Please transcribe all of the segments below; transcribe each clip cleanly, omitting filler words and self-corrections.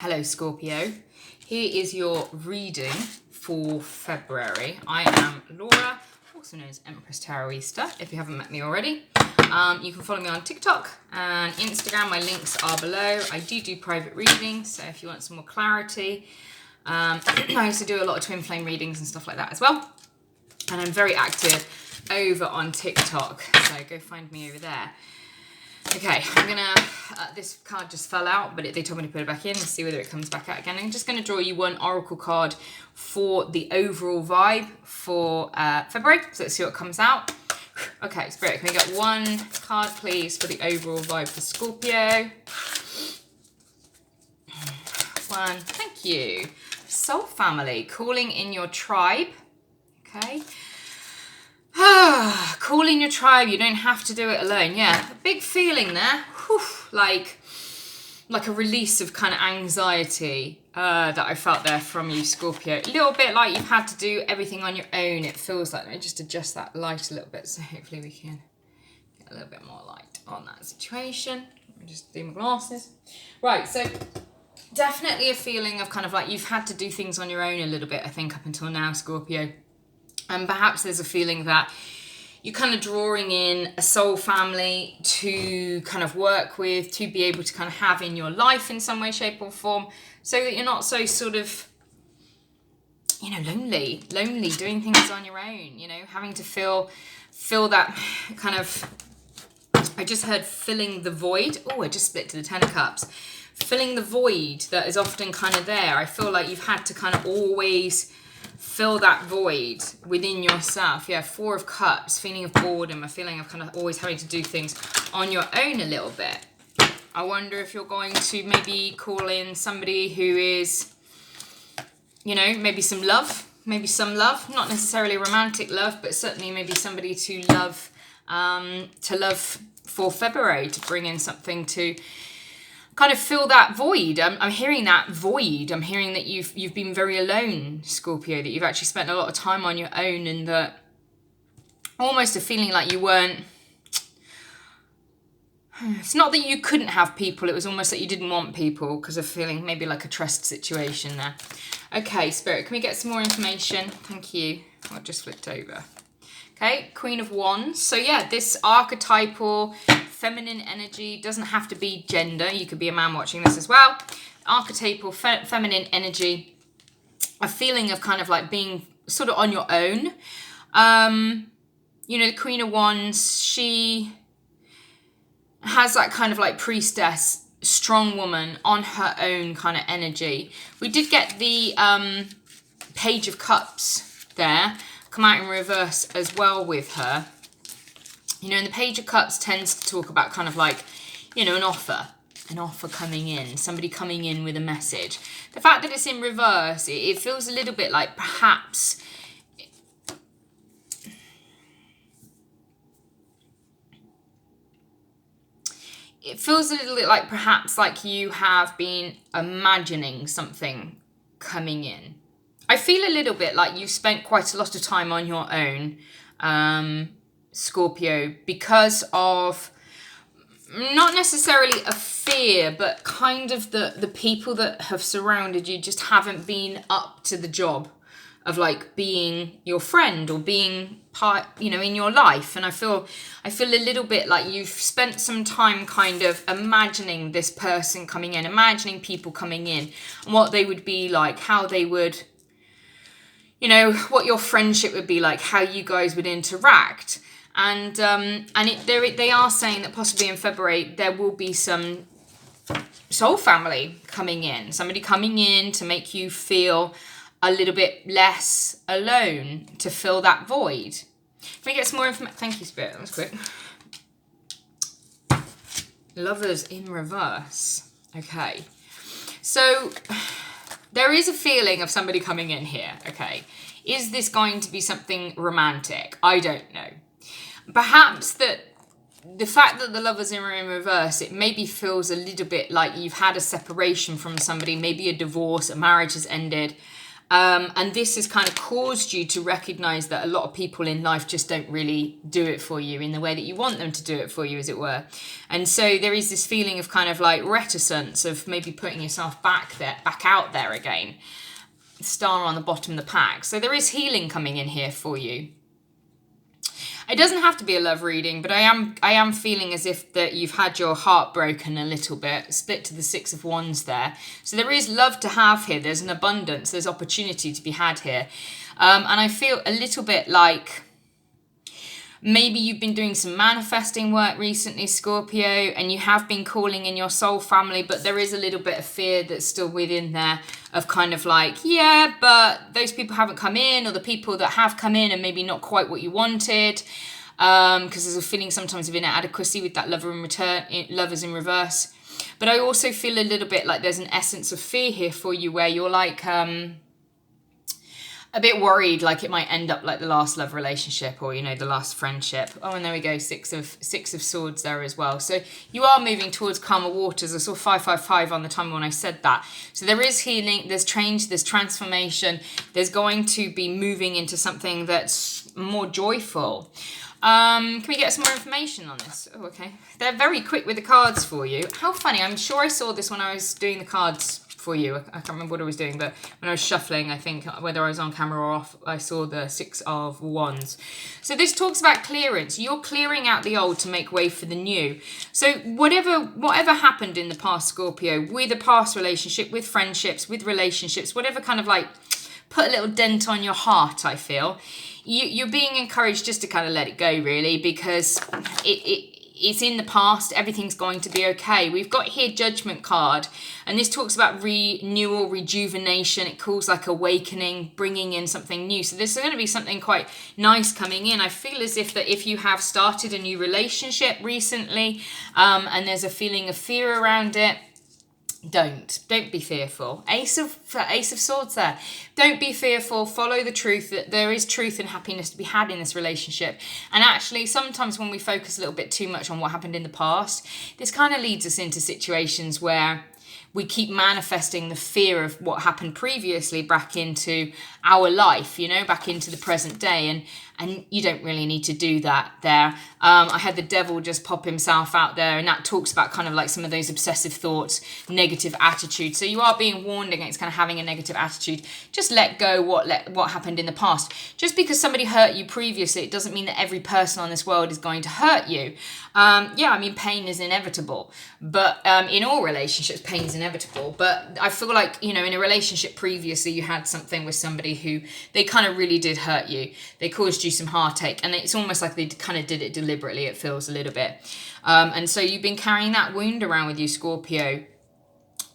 Hello Scorpio, here is your reading for February. I am Laura, also known as Empress Tarotista, if you haven't met me already. You can follow me on TikTok and Instagram, my links are below. I do private readings, so if you want some more clarity. I used to do a lot of twin flame readings and stuff like that as well. And I'm very active over on TikTok, so go find me over there. Okay, I'm gonna, this card just fell out, but they told me to put it back in and see whether it comes back out again. I'm just gonna draw you one oracle card for the overall vibe for February. So let's see what comes out. Okay, Spirit, can we get one card, please, for the overall vibe for Scorpio? One, thank you. Soul family, calling in your tribe. Okay. Calling your tribe, you don't have to do it alone. Yeah, a big feeling there. Whew, like a release of kind of anxiety that I felt there from you, Scorpio. A little bit like you've had to do everything on your own. It feels like. Let me just adjust that light a little bit, so hopefully we can get a little bit more light on that situation. Let me just do my glasses. Right, so definitely a feeling of kind of like you've had to do things on your own a little bit, I think, up until now, Scorpio. And perhaps there's a feeling that you're kind of drawing in a soul family to kind of work with, to be able to kind of have in your life in some way, shape or form, so that you're not so sort of, you know, lonely, doing things on your own, you know, having to feel that kind of, I just heard filling the void. Oh, I just split to the Ten of Cups. Filling the void that is often kind of there. I feel like you've had to kind of always fill that void within yourself. Yeah, Four of Cups, feeling of boredom, a feeling of kind of always having to do things on your own a little bit. I wonder if you're going to maybe call in somebody who is, you know, maybe some love, not necessarily romantic love, but certainly maybe somebody to love for February, to bring in something to kind of fill that void. I'm hearing that void. I'm hearing that you've been very alone, Scorpio, that you've actually spent a lot of time on your own, and that almost a feeling like you weren't, it's not that you couldn't have people, it was almost that you didn't want people because of feeling maybe like a trust situation there. Okay, Spirit, can we get some more information? Thank you. I just flipped over. Okay, Queen of Wands. So yeah, this archetypal feminine energy doesn't have to be gender. You could be a man watching this as well. Archetypal feminine energy. A feeling of kind of like being sort of on your own. You know, the Queen of Wands, she has that kind of like priestess, strong woman on her own kind of energy. We did get the Page of Cups there. Come out in reverse as well with her. You know, and the Page of Cups tends to talk about kind of like, you know, an offer coming in, somebody coming in with a message. The fact that it's in reverse, it feels a little bit like perhaps it feels a little bit like perhaps like you have been imagining something coming in. I feel a little bit like you've spent quite a lot of time on your own, Scorpio, because of not necessarily a fear, but kind of the people that have surrounded you just haven't been up to the job of like being your friend or being part, you know, in your life. And I feel a little bit like you've spent some time kind of imagining this person coming in, imagining people coming in and what they would be like, how they would, you know, what your friendship would be like, how you guys would interact. And they are saying that possibly in February there will be some soul family coming in. Somebody coming in to make you feel a little bit less alone, to fill that void. Can we get some more information? Thank you, Spirit. That was quick. Lovers in reverse. Okay. So there is a feeling of somebody coming in here, okay? Is this going to be something romantic? I don't know. Perhaps that the fact that the lovers are in reverse, it maybe feels a little bit like you've had a separation from somebody, maybe a divorce, a marriage has ended, And this has kind of caused you to recognize that a lot of people in life just don't really do it for you in the way that you want them to do it for you, as it were. And so there is this feeling of kind of like reticence of maybe putting yourself back out there again. Star on the bottom of the pack. So there is healing coming in here for you. It doesn't have to be a love reading, but I am feeling as if that you've had your heart broken a little bit, split to the Six of Wands there. So there is love to have here. There's an abundance. There's opportunity to be had here. And I feel a little bit like maybe you've been doing some manifesting work recently, Scorpio, and you have been calling in your soul family, but there is a little bit of fear that's still within there of kind of like, yeah, but those people haven't come in, or the people that have come in are maybe not quite what you wanted, because there's a feeling sometimes of inadequacy with that lovers in reverse. But I also feel a little bit like there's an essence of fear here for you where you're like a bit worried, like it might end up like the last love relationship, or, you know, the last friendship. Oh, and there we go, six of swords there as well. So you are moving towards calmer waters. I saw 555 on the time when I said that. So there is healing, there's change, there's transformation. There's going to be moving into something that's more joyful. Can we get some more information on this? Oh, okay. They're very quick with the cards for you. How funny. I'm sure I saw this when I was doing the cards for you. I can't remember what I was doing, but when I was shuffling, I think whether I was on camera or off, I saw the Six of Wands. So this talks about clearance. You're clearing out the old to make way for the new. So whatever happened in the past, Scorpio, with a past relationship, with friendships, with relationships, whatever kind of like put a little dent on your heart, I feel, you're being encouraged just to kind of let it go, really, because it's in the past. Everything's going to be okay. We've got here Judgment card, and this talks about renewal, rejuvenation. It calls like awakening, bringing in something new. So there's going to be something quite nice coming in. I feel as if that if you have started a new relationship recently, and there's a feeling of fear around it, don't be fearful. Ace of Swords there. Don't be fearful. Follow the truth, that there is truth and happiness to be had in this relationship. And actually, sometimes when we focus a little bit too much on what happened in the past, this kind of leads us into situations where we keep manifesting the fear of what happened previously back into our life, you know, back into the present day. And you don't really need to do that there. I had the devil just pop himself out there, and that talks about kind of like some of those obsessive thoughts, negative attitudes. So you are being warned against kind of having a negative attitude. Just let go what happened in the past. Just because somebody hurt you previously, it doesn't mean that every person on this world is going to hurt you. Yeah, I mean, pain is inevitable. But in all relationships, pain is inevitable. But I feel like, you know, in a relationship previously, you had something with somebody who they kind of really did hurt you. They caused you some heartache, and it's almost like they kind of did it deliberately, it feels a little bit. And so you've been carrying that wound around with you, Scorpio.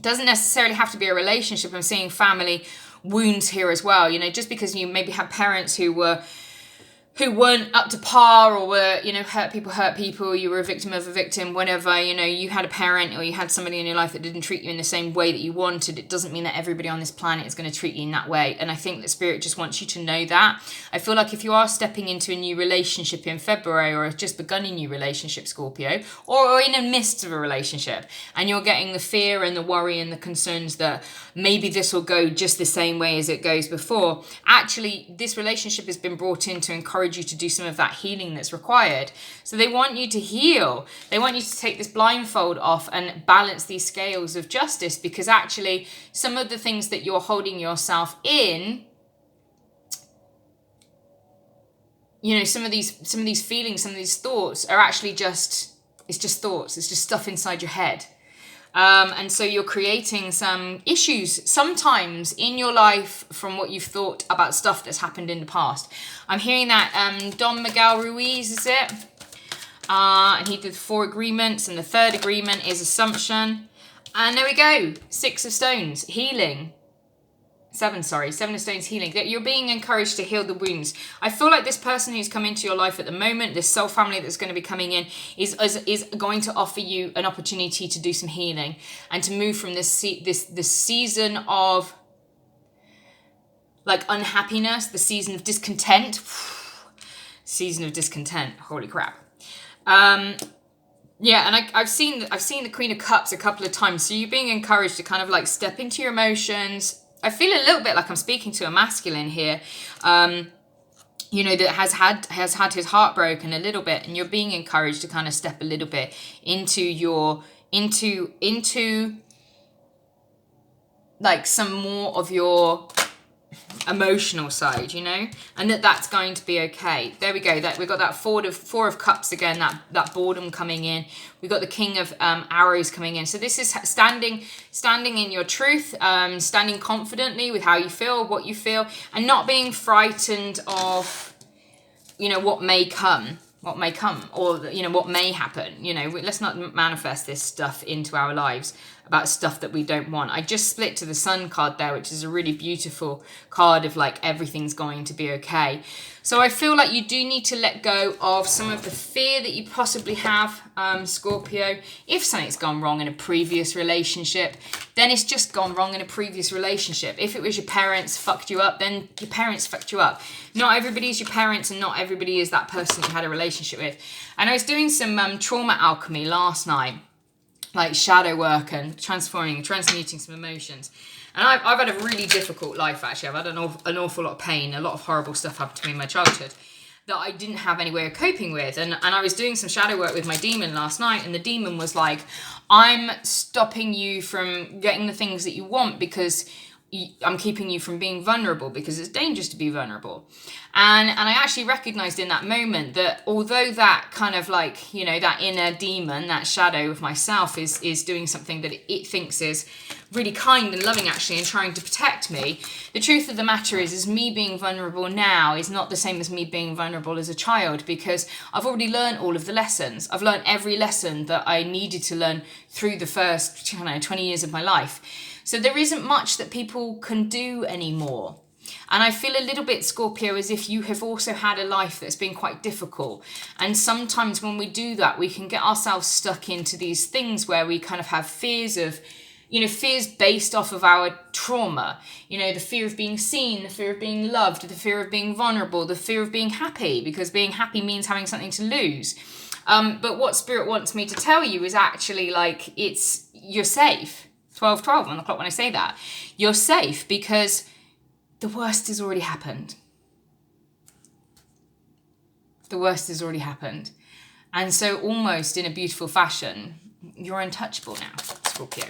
Doesn't necessarily have to be a relationship. I'm seeing family wounds here as well. You know, just because you maybe had parents who weren't up to par, or were, you know, hurt people, you were a victim of a victim, whatever, you know, you had a parent or you had somebody in your life that didn't treat you in the same way that you wanted. It doesn't mean that everybody on this planet is going to treat you in that way. And I think that Spirit just wants you to know that. I feel like if you are stepping into a new relationship in February, or have just begun a new relationship, Scorpio, or in the midst of a relationship, and you're getting the fear and the worry and the concerns that maybe this will go just the same way as it goes before, actually, this relationship has been brought in to encourage you to do some of that healing that's required. So they want you to heal. They want you to take this blindfold off and balance these scales of justice, because actually some of the things that you're holding yourself in, you know, some of these feelings, some of these thoughts are actually it's just thoughts. It's just stuff inside your head. And so you're creating some issues sometimes in your life from what you've thought about stuff that's happened in the past. I'm hearing that Don Miguel Ruiz, is it? And he did 4 agreements, and the 3rd agreement is assumption. And there we go. 6 of Stones, healing. 7 of Stones, healing. That you're being encouraged to heal the wounds. I feel like this person who's come into your life at the moment, this soul family that's going to be coming in, is going to offer you an opportunity to do some healing and to move from this season of like unhappiness, the season of discontent. Season of discontent. Holy crap. Yeah, and I've seen the Queen of Cups a couple of times. So you're being encouraged to kind of like step into your emotions, I feel a little bit like I'm speaking to a masculine here, you know, that has had his heart broken a little bit, and you're being encouraged to kind of step a little bit into like some more of your emotional side, you know, and that's going to be okay. There we go. That we got that four of cups again, that boredom coming in. We got the king of arrows coming in. So this is standing in your truth, standing confidently with how you feel, what you feel, and not being frightened of, you know, what may come, or, you know, what may happen. You know, let's not manifest this stuff into our lives about stuff that we don't want. I just split to the sun card there, which is a really beautiful card of like everything's going to be okay. So I feel like you do need to let go of some of the fear that you possibly have, Scorpio. If something's gone wrong in a previous relationship, then it's just gone wrong in a previous relationship. If it was your parents fucked you up, then your parents fucked you up. Not everybody is your parents, and not everybody is that person you had a relationship with. And I was doing some trauma alchemy last night, like shadow work and transmuting some emotions. And I've had a really difficult life, actually. I've had an awful lot of pain. A lot of horrible stuff happened to me in my childhood that I didn't have any way of coping with. And I was doing some shadow work with my demon last night, and the demon was like, I'm stopping you from getting the things that you want because I'm keeping you from being vulnerable, because it's dangerous to be vulnerable. And I actually recognized in that moment that although that kind of like, you know, that inner demon, that shadow of myself is doing something that it thinks is really kind and loving actually and trying to protect me, the truth of the matter is me being vulnerable now is not the same as me being vulnerable as a child, because I've already learned all of the lessons. I've learned every lesson that I needed to learn through the first, 20 years of my life. So there isn't much that people can do anymore. And I feel a little bit, Scorpio, as if you have also had a life that's been quite difficult. And sometimes when we do that, we can get ourselves stuck into these things where we kind of have fears of, fears based off of our trauma. The fear of being seen, the fear of being loved, the fear of being vulnerable, the fear of being happy, because being happy means having something to lose. But what Spirit wants me to tell you is actually like, you're safe. 12:12 on the clock when I say that. You're safe because the worst has already happened. The worst has already happened. And so almost in a beautiful fashion, you're untouchable now, Scorpio.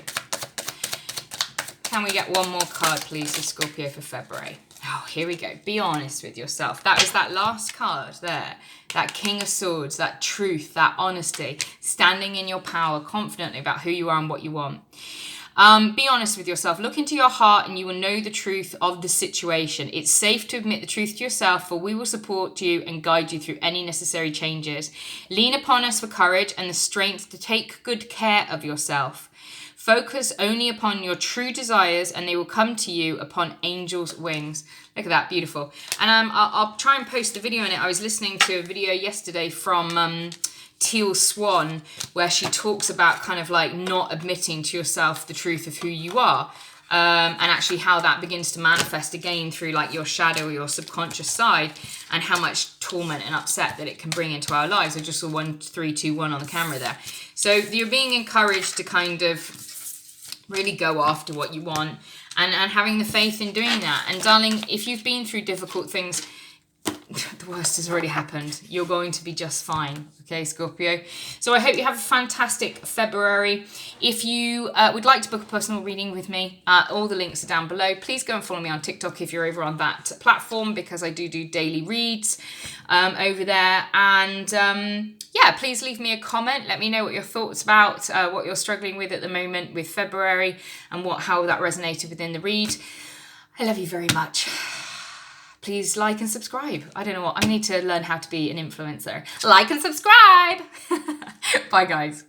Can we get one more card, please, for Scorpio for February? Oh, here we go. Be honest with yourself. That was that last card there. That King of Swords, that truth, that honesty, standing in your power confidently about who you are and what you want. Be honest with yourself. Look into your heart and you will know the truth of the situation. It's safe to admit the truth to yourself, for we will support you and guide you through any necessary changes. Lean upon us for courage and the strength to take good care of yourself. Focus only upon your true desires and they will come to you upon angels' wings. Look at that, beautiful. And I'll try and post a video on it. I was listening to a video yesterday from Teal Swan, where she talks about kind of like not admitting to yourself the truth of who you are, and actually how that begins to manifest again through like your shadow or your subconscious side, and how much torment and upset that it can bring into our lives. I just saw 1, 3, 2, 1 on the camera there. So you're being encouraged to kind of really go after what you want and having the faith in doing that. And darling, if you've been through difficult things, the worst has already happened. You're going to be just fine. Okay, Scorpio. So I hope you have a fantastic February. If you would like to book a personal reading with me, all the links are down below. Please go and follow me on TikTok if you're over on that platform, because I do daily reads over there. And yeah, please leave me a comment. Let me know what your thoughts about what you're struggling with at the moment with February and how that resonated within the read. I love you very much. Please like and subscribe. I don't know what, I need to learn how to be an influencer. Like and subscribe. Bye, guys.